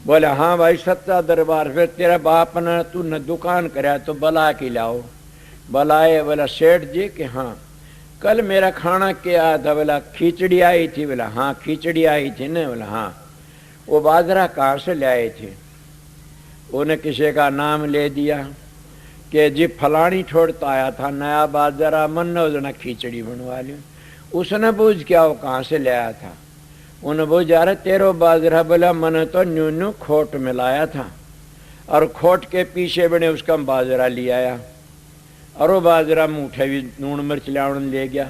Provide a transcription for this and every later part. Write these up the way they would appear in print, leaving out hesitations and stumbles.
बोले हाँ भाई सच्चा दरबार। फिर तेरा बाप ने तू न दुकान कराया तो बला के लाओ। बुलाए। बोला सेठ जी कि हाँ कल मेरा खाना क्या था? बोला खिचड़ी आई थी। बोला हाँ खिचड़ी आई थी ना? बोला हाँ। वो बाजरा कहाँ से ले आए थे? उन्हें किसी का नाम ले दिया कि जी फलानी छोड़ता आया था नया बाजरा, मन ने उसने खिचड़ी बनवा ली। उसने पूछ क्या वो कहाँ से ले आया था? उन्हें पूछ जा रहे तेरो बाजरा। बोला मैंने तो न्यू न्यू खोट मिलाया था और खोट के पीछे बने उसका बाजरा ले आया और वो बाजरा मूठे भी नून मिर्च लाउन ले गया।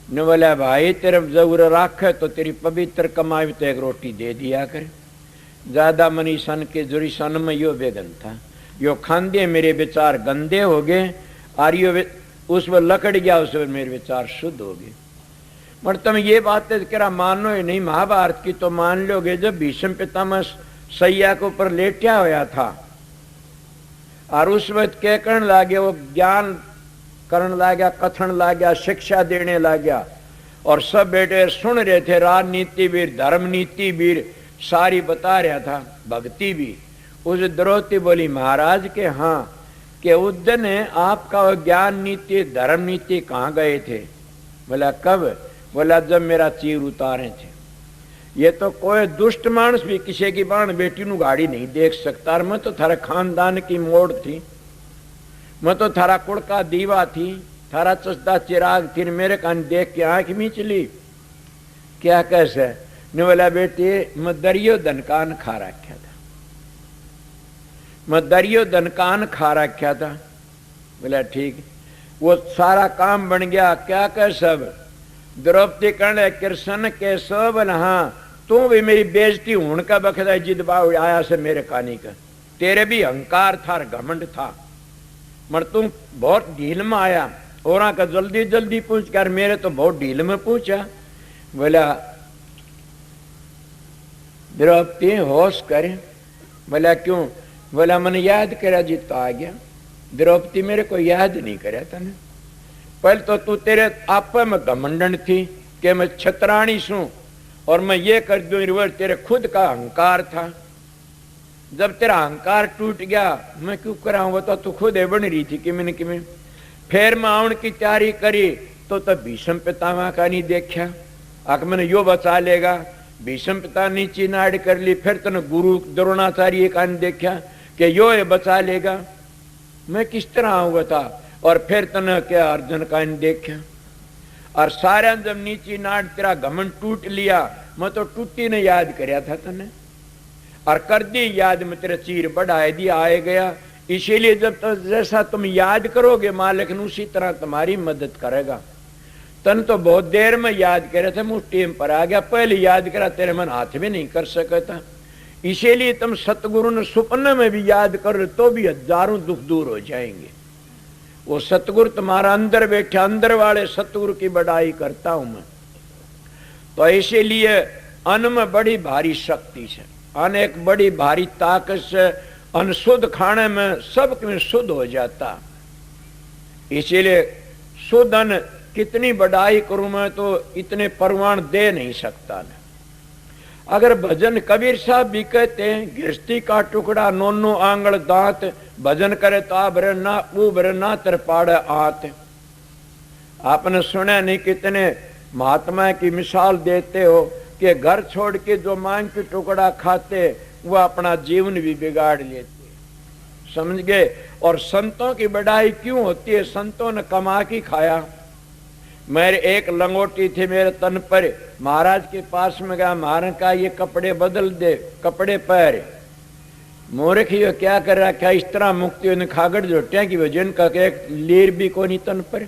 ने बोला भाई तेरे जरूर राखे तो तेरी पवित्र कमाई तो एक रोटी दे दिया कर। ज्यादा मनी सन के जुरी सन में यो बेगन था, यो खांदे मेरे विचार गंदे हो गए और यो उस पर लकड़ गया, उस पर मेरे विचार शुद्ध हो गए। मगर तुम ये बात करा मानो ही नहीं, महाभारत की तो मान लोगे। जब भीष्म पितामह सैया के ऊपर लेटा होया था और उस वक्त क्या करने लगे, वो ज्ञान करने लग गया, कथन लग गया, शिक्षा देने लग गया और सब बेटे सुन रहे थे। राजनीति वीर, धर्म नीति वीर सारी बता रहा था, भक्ति भी। उस द्रौपदी बोली महाराज के हाँ कि उस दिन आपका वो ज्ञान नीति धर्म नीति कहाँ गए थे? बोला कब? बोला जब मेरा चीर उतारे थे। ये तो कोई दुष्ट मानस भी किसी की बाण बेटी नु गाड़ी नहीं देख सकता। मैं तो थारा खानदान की मोड़ थी, मैं तो थारा कुड़ का दीवा थी, थारा चस्ता चिराग थी, मेरे कान देख के आंख में चली क्या कैसे? ने बोला बेटे मैं दरियो दनकान खा रखा था, मैं दरियो दनकान खा रखा था। बोला ठीक। वो सारा काम बन गया क्या कह सब? द्रौपदी कहने कृष्ण के सब हाँ तू भी मेरी बेइज्जती होने का बखदा जिद बाव आया से मेरे कानी का। तेरे भी अहंकार था घमंड था, मगर तुम बहुत ढील में आया और का जल्दी जल्दी पूछ कर मेरे तो बहुत ढील में पूछा। बोला द्रौपदी होश करे। बोला क्यों? बोला मैंने याद करा जित तो आ गया। द्रौपदी मेरे को याद नहीं करा तने। पहले तो तू तेरे आप में घमंडन थी कि मैं छतरानी सूं और मैं ये कर दूं, तेरे खुद का अहंकार था। जब तेरा अहंकार टूट गया मैं क्यों कराऊं? तो तू खुद है बन रही थी किमें किमें। फिर मैं आउन की तैयारी करी तो तब भीष्म पितामह का नहीं देखा, आख मैंने यो बचा लेगा। भीष्म पिता नीचे नाड़ कर ली। फिर तने गुरु द्रोणाचार्य का नहीं देखा कि यो ये बचा लेगा, मैं किस तरह आऊं बता। और फिर तने क्या अर्जुन का नहीं देखा। और सारे जब नीचे नाड़ तेरा घमंड टूट लिया, मैं तो टूटी ने याद करया था तने और कर दी याद में तेरा चीर बढ़ाए दिया आए गया। इसीलिए जब तो जैसा तुम याद करोगे मालिक ने उसी तरह तुम्हारी मदद करेगा। तन तो बहुत देर में याद करे थे, मुट्ठी पर आ गया। पहले याद करा तेरे मन हाथ भी नहीं कर सकता। इसीलिए तुम सतगुरु ने सुपने में भी याद करो तो भी हजारों दुख दूर हो जाएंगे। वो सतगुरु तुम्हारा अंदर बैठे, अंदर वाले सतगुरु की बड़ाई करता हूं मैं। तो इसीलिए अन्न में बड़ी भारी शक्ति है, अन्न एक बड़ी भारी ताकत से। अन्न शुद्ध खाने में सब में शुद्ध हो जाता। इसीलिए शुद्ध अन्न कितनी बड़ाई करूं मैं तो इतने परमाण दे नहीं सकता न। अगर भजन कबीर साहब भी कहते हैं गृहस्थी का टुकड़ा नोनो आंगल दांत, भजन करे तो आभरे ना उभरे ना तरपाड़े आत। आपने सुना नहीं कितने महात्मा की मिसाल देते हो कि घर छोड़ के जो मांग के टुकड़ा खाते वो अपना जीवन भी बिगाड़ लेते, समझ गए। और संतों की बढ़ाई क्यों होती है? संतों ने कमा के खाया। मेरे एक लंगोटी थी मेरे तन पर, महाराज के पास में गया, महाराज का ये कपड़े बदल दे, कपड़े पहरे। मूर्ख ये क्या कर रखा? इस तरह मुक्ति ने खागड़ जोटिया की वजन का एक लीर भी को नहीं तन पर।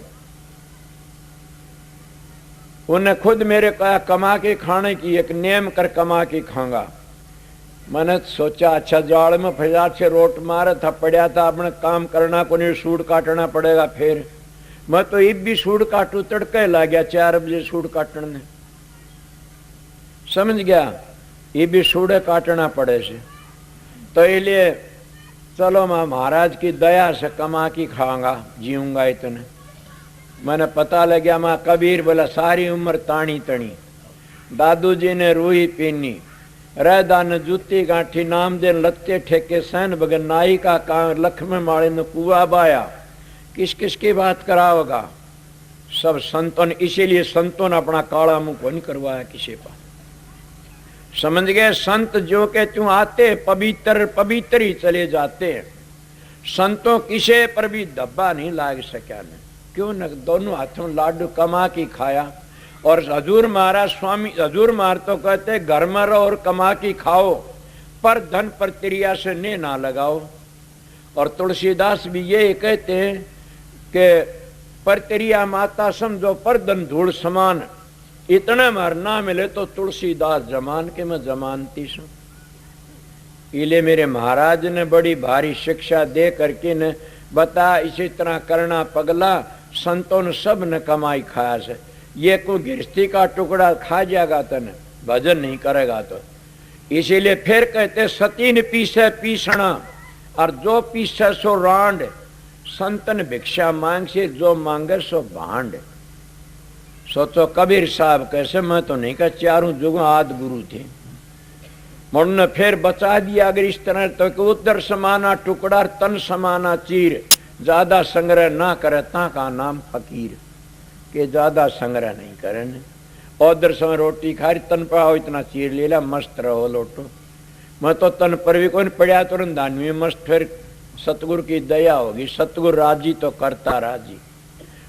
उन्हें खुद मेरे कहा कमा के खाने की एक नियम कर कमा के खाऊंगा। मैंने सोचा अच्छा जाड़ में फजार से रोट मारा था, पड़ा था, अपने काम करना को नहीं, सूट काटना पड़ेगा। फिर मैं तो इब भी सूट काटू, तड़के ला गया 4 बजे सूट काटने, समझ गया। ये भी सूड़े काटना पड़े से। तो इसलिए चलो मैं महाराज की दया से कमा के खाऊंगा, जीऊंगा इतने। मैंने पता लग गया मैं कबीर बोला सारी उम्र तानी तनी। दादू जी ने रूही पीनी, रहदान जूती गांठी नाम दे लत्ते ठेके सहन बगन नाई का कां लख में माले न कुआ बाया। किस किस की बात कराओगा? सब संतों ने, इसीलिए संतों ने अपना काला मुंह को नहीं करवाया किसी पर। समझ गए? संत जो के त्यों आते पवित्र पवित्र ही चले जाते हैं। संतों किसे पर भी धब्बा नहीं लाग सका ने। क्यों न? दोनों हाथों लाडू कमा की खाया। और हजूर महाराज स्वामी हजूर महाराज तो कहते घर में रहो और कमा की खाओ, पर धन पर त्रिया से ने ना लगाओ। और तुलसीदास भी ये कहते हैं कि पर त्रिया माता समझो पर धन धूल समान। इतना मार ना मिले तो तुलसीदास जमान के मैं जमानती सू। इले मेरे महाराज ने बड़ी भारी शिक्षा दे करके ने बता इसी तरह करना पगला। संतों ने सब ने कमाई खाया से। ये कोई गृहस्थी का टुकड़ा खा जाएगा तो न भजन नहीं करेगा तो। इसीलिए फिर कहते सती ने पीसे पीसना और जो पीसे सो रांड। संतन भिक्षा मांग से जो मांगे सो भांड। सोचो कबीर साहब कैसे, मैं तो नहीं कह चारों जुग आद गुरु थे। मुड़ने फिर बचा दिया अगर इस तरह तो कि उधर समाना टुकड़ा तन समाना चीर। ज्यादा संग्रह ना करे ता का नाम फकीर। के ज्यादा संग्रह नहीं करें। उधर समय रोटी खा रही तन पाओ इतना चीर ले ला मस्त रहो लोटो। मैं तो तन पर भी कोई पड़ा तुरंत दानवी मस्त। फिर सतगुरु की दया होगी। सतगुरु राजी तो करता राजी।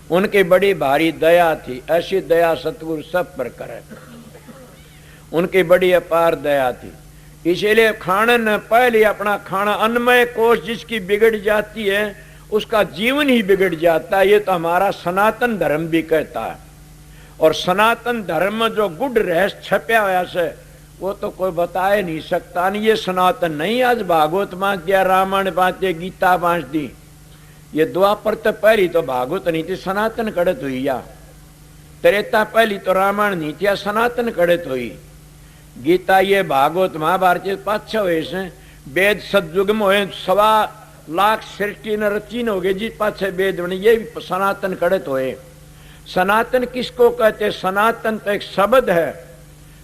उनकी बड़ी भारी दया थी। ऐसी दया सतगुरु सब पर करे। उनकी बड़ी अपार दया थी। इसीलिए खाने न पहले अपना खाना अन्नमय कोष जिसकी बिगड़ जाती है उसका जीवन ही बिगड़ जाता है। ये तो हमारा सनातन धर्म भी कहता है। और सनातन धर्म में जो गुड़ रहस्य छपया हुआ से वो तो कोई बता नहीं सकता। नहीं ये सनातन नहीं। आज भागवत बांट दिया, रामायण बांट दिया, गीता बांट दी। ये द्वापर तो पहली तो भागवत नहीं थी, सनातन कड़त हुई। या त्रेता पहली तो रामायण नहीं थी, सनातन कड़त हुई। गीता ये भागवत महाभारत पाँच हुए से वेद सतयुग में हुए 1.25 लाख सृष्टि न रचीन हो गए जी पाछे वेद बने। ये भी सनातन कड़त हुए। सनातन किसको कहते? सनातन तो एक शब्द है।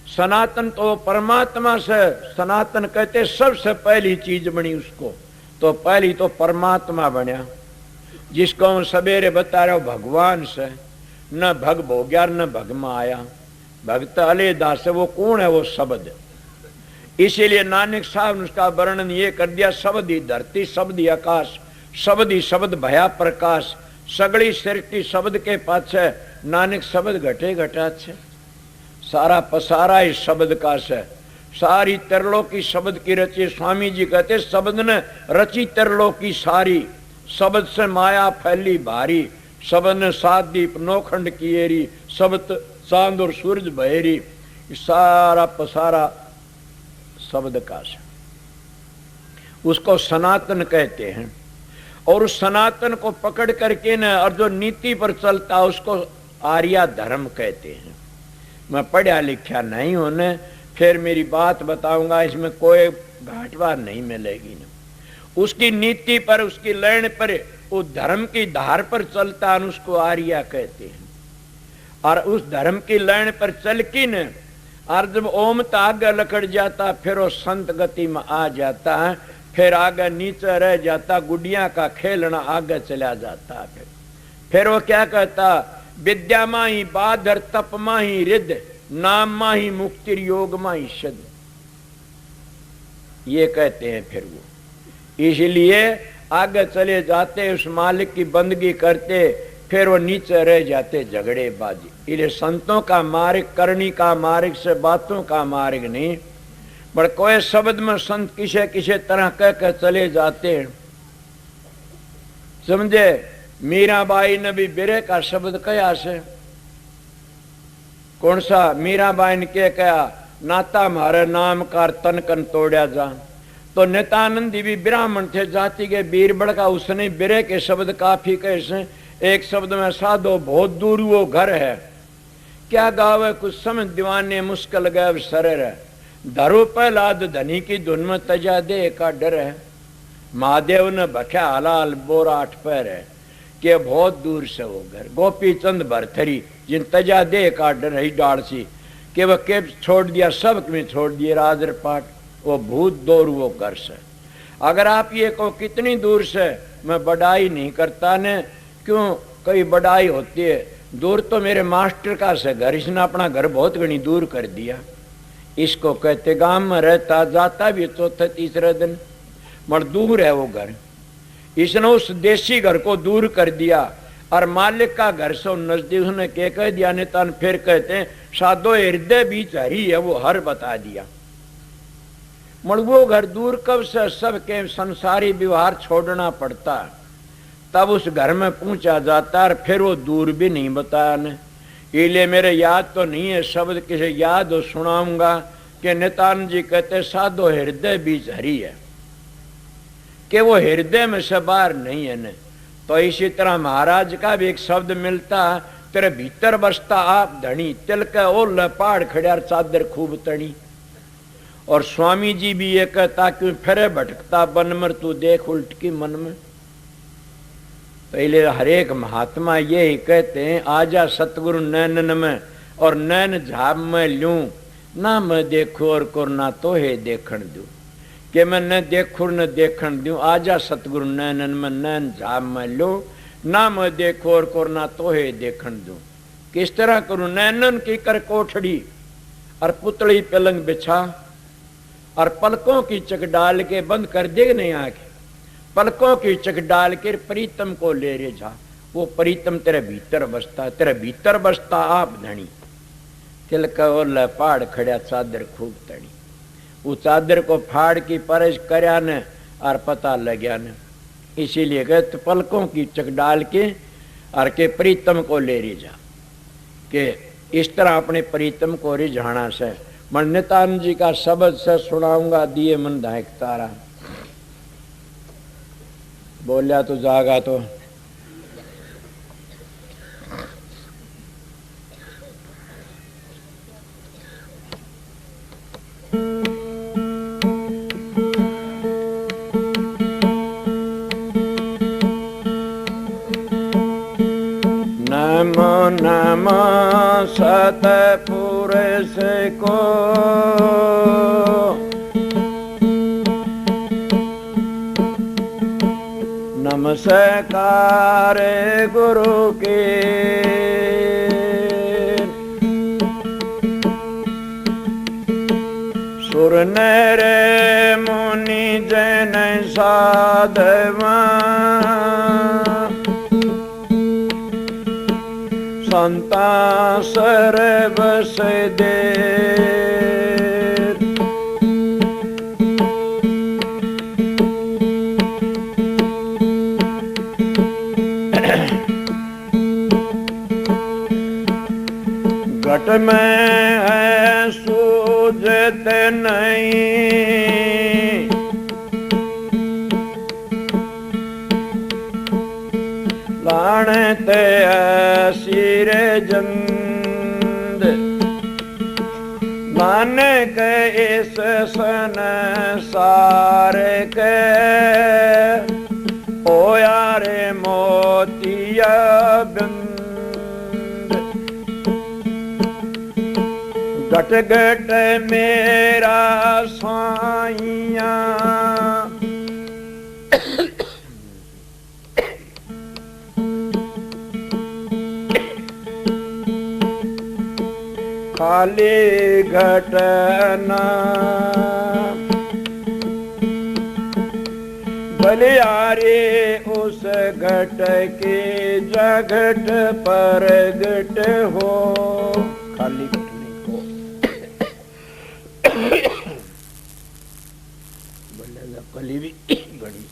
सनातन तो परमात्मा से सनातन कहते सबसे पहली चीज बनी उसको। तो पहली तो परमात्मा बना जिसको हम सवेरे बता रहे हो भगवान से। न भग भोग्या न भग में आया। भक्त अलेदास है वो कौन है? वो शब्द। इसीलिए नानक साहब ने उसका वर्णन ये कर दिया। शब्द ही धरती शब्द ही आकाश शब्द ही शब्द भया प्रकाश। सगड़ी सृष्टि शब्द के पाछे नानक शब्द घटे घटा छे। सारा पसारा इस शब्द का से। सारी त्रिलोकी शब्द की रची। स्वामी जी कहते शब्द ने रची त्रिलोकी सारी। शब्द से माया फैली भारी। शब्द ने 7 दीप नौखंड किएरी। शब्द चांद और सूरज बहेरी। सारा पसारा शब्द का से। उसको सनातन कहते हैं। और उस सनातन को पकड़ करके न और जो नीति पर चलता उसको आर्या धर्म कहते हैं। मैं पढ़ा लिखा नहीं हूं न, फिर मेरी बात बताऊंगा, इसमें कोई घाटवार नहीं मिलेगी न। उसकी नीति पर उसकी लैंड पर उस धर्म की धार पर चलता है उसको आर्या कहते हैं। और उस धर्म की लैंड पर चल की न और जब ओम तो आगे लकड़ जाता फिर वो संत गति में आ जाता है। फिर आगे नीचे रह जाता। गुडिया का खेलना आगे चला जाता। फिर वो क्या कहता? विद्या माही बाधर तप माही रिद्ध नाम माही मुक्ति योग माही सिद्ध। ये कहते हैं फिर वो। इसलिए आगे चले जाते उस मालिक की बंदगी करते। फिर वो नीचे रह जाते झगड़ेबाजी। इसलिए संतों का मार्ग करनी का मार्ग से बातों का मार्ग नहीं। पर कोई शब्द में संत किसे किसे तरह कह कर चले जाते हैं। समझे? मीराबाई ने भी बिरे का शब्द कया से। कौन सा? मीराबाई ने क्या कहा? नाता मारे नाम कार तन कन तोड़ा जा। तो नित्यानंदी भी ब्राह्मण थे जाति के बीरबल का। उसने बिरे के शब्द काफी कैसे। एक शब्द में साधो बहुत दूर वो घर है। क्या गावे कुछ समझ दीवाने मुश्किल गए सरर है। धरो पहलाद धनी की धुन में तजा दे का डर है। महादेव ने भख्या हलाल बोरा 8 पैर है कि बहुत दूर से वो घर। गोपी चंद भरथरी जिन तजा दे का डर ही डाल सी कि वह के छोड़ दिया, सब में छोड़ दिए राजर पाठ, वो भूत दूर वो घर से। अगर आप ये कहो कितनी दूर से, मैं बढ़ाई नहीं करता ने, क्यों कई बढ़ाई होती है, दूर तो मेरे मास्टर का से घर, इसने अपना घर बहुत घनी दूर कर दिया। इसको कहते गांव में रहता जाता भी चौथे तीसरे दिन, मगर दूर है वो घर। इसने उस देसी घर को दूर कर दिया और मालिक का घर से नजदीक, उसने क्या कह दिया ने तन, फिर कहते हैं साधो हृदय बीच हरी है, वो हर बता दिया। मगर वो घर दूर कब से, सबके संसारी व्यवहार छोड़ना पड़ता, तब उस घर में पहुंचा जाता, और फिर वो दूर भी नहीं बताया ने। इसलिए मेरे याद तो नहीं है शब्द, किसे याद हो सुनाऊंगा कि नित्यानंद जी कहते साधो हृदय बीच हरी है, कि वो हृदय में से बाहर नहीं है ने। तो इसी तरह महाराज का भी एक शब्द मिलता, तेरे भीतर बसता आप धनी, तिल के ओल पहाड़ खड़ियार चादर खूब तणी। और स्वामी जी भी ये कहता क्यों फिरे भटकता बन मर, तू देख उल्ट की मन में। पहले हरेक महात्मा ये ही कहते हैं, आजा सतगुरु नैनन में और नैन झाब में लूं, ना मैं देखू और को ना तो है देखण दूं, कि मैं न देखू न देखण दूं। आजा सतगुरु नैनन में नैन झाब में लूं, ना मैं देखू और को ना तो है देखण दूं। किस तरह करूं, नैनन की कर कोठड़ी और पुतली पलंग बिछा, और पलकों की चक डाल के बंद कर दे नहीं आके, पलकों की चक डाल के प्रीतम को ले रे जा। वो प्रीतम तेरे भीतर बसता, तेरे भीतर बसता आप धनी, तिल का ओला पहाड़ खड़ा चादर खूब तड़ी। वो चादर को फाड़ की परस करया ने और पता लग्या ने। इसीलिए कहते पलकों की चक डाल के और के प्रीतम को ले रे जा, के इस तरह अपने प्रीतम को रिझाना से। मैं नित्यानंद जी का शब्द से सुनाऊंगा, दिए मन धायक तारा। बोलिया तो जागा तो नमो नमो सतपुरुष को, नमस्कार गुरु के, सुर नर मुनि जन साधवा, संता सर्वस दे, घट में है सूझत नहीं, लानत सिर जंद, नानक इस संसार के, होया रे मोतिया बिंद। घट घट मेरा साइया, खाली घटना, बलियारे उस घट के जगट पर घट हो, खाली घटने को बोलेगा कली भी घड़ी।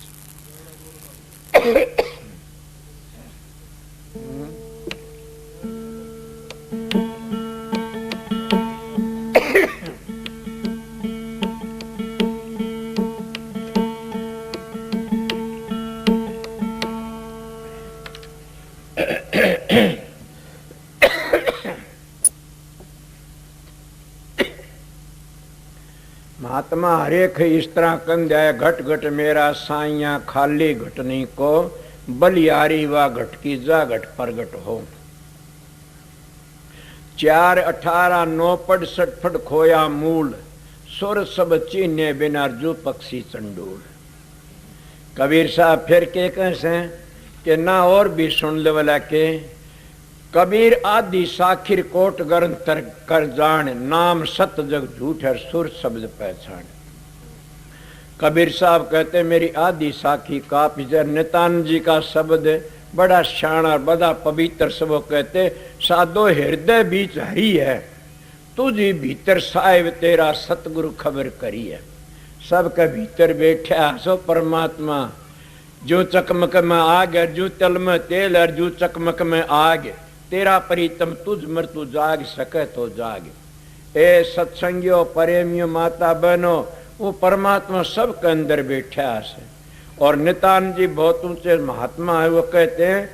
महात्मा हरेक इस तरह कंध्या, घट घट मेरा साइया खाली घटनी को, बलियारी वा घट की जा घट प्रगट हो। 4 18 9 पढ़ 60 खोया मूल, सुर सब चीने बिना जो पक्षी चंडूल। कबीर साहब फिर के कैसे कि ना और भी सुन ले वाला के कबीर आदि साखिर कोट गरंतर कर जान, नाम सत जग झूठ है सुर शब्द पहचान। कबीर साहब कहते मेरी आदि साखी का पिजर नितानंद जी का शब्द बड़ा शाना बड़ा पवित्र सब कहते साधो हृदय बीच हरी है, तुझी भीतर साहिब तेरा सतगुरु खबर करी है। सबके भीतर बैठा सो परमात्मा, जो चकमक में आग है, जो तल में तेल है, जो चकमक में आग, तेरा प्रीतम तुझ मर तू जाग सके तो जाग। ए सत्संगियों प्रेमियों माता बहनों, वो परमात्मा सबके अंदर बैठा है। और नितानंद जी बहुत ऊंचे महात्मा है, वो कहते हैं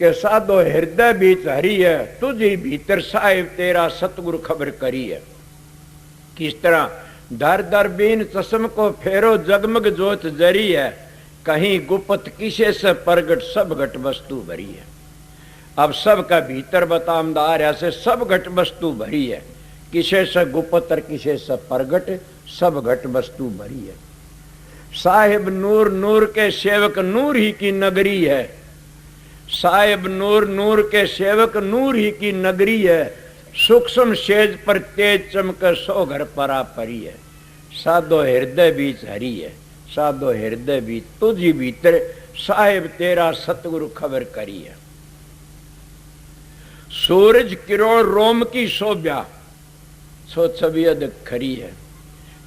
कि साधो हृदय बीच हरी है, तुझी भीतर साहिब तेरा सतगुरु खबर करी है। किस तरह दर दर बीन चश्म को फेरो जगमग जोत जरी है, कहीं गुप्त किसे से प्रगट सब घट वस्तु भरी है। अब सबका भीतर बतामदार ऐसे सब घट वस्तु भरी है, किसे से गुप्त और किसे से प्रगट सब घट वस्तु भरी है। साहिब नूर नूर के सेवक नूर ही की नगरी है, साहिब नूर नूर के सेवक नूर ही की नगरी है, सूक्ष्म सेज पर तेज चमक सो घर परा परी है। साधो हृदय बीच हरी है, साधो हृदय बीच तुझी भीतर साहिब तेरा सतगुरु खबर करी है। सूरज किरण रोम की शोभा सो छबियद खरी है,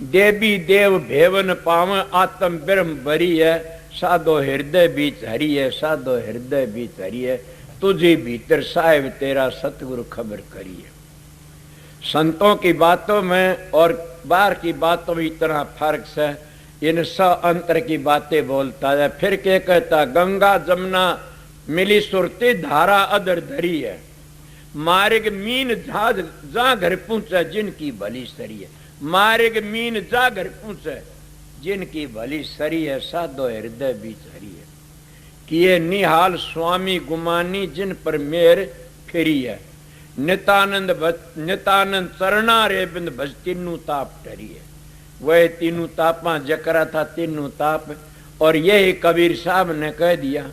देवी देव भेवन पाव आत्म ब्रह्म भरी है। साधो हृदय बीच हरी है, साधो हृदय बीच हरी है, तुझे भीतर साहिब तेरा सतगुरु खबर करी है। संतों की बातों में और बाहर की बातों में इतना फर्क है, इन सब अंतर की बातें बोलता है। फिर क्या कहता, गंगा जमुना मिली सुरती धारा अदर धरी है, मार्ग मीन जहाज जा घर पहुंचे जिनकी भली सरी है। मार्ग मीन जा घर पहुंचे जिनकी भली सरी है, साधो हृदय बीच हरी है। किए निहाल स्वामी गुमानी जिन पर मेर फेरी है, नितानंद नितानंद चरणा रे बिंद भज तीनू ताप टरी है। वह तीनू तापा जकरा था तीनू ताप, और यही कबीर साहब ने कह दिया।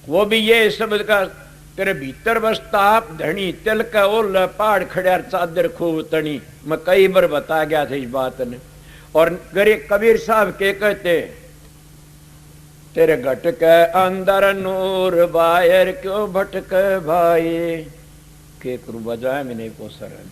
वो भी ये शब्द का तेरे भीतर बस ताप धनी तिल का ओल पहाड़ खड़ियार चादर खूब तनी, मैं कई बार बता गया था इस बात ने। और गरे कबीर साहब के कहते तेरे घट के अंदर नूर बाहर क्यों भटक भाई, के करू बजाय में नहीं को सरन।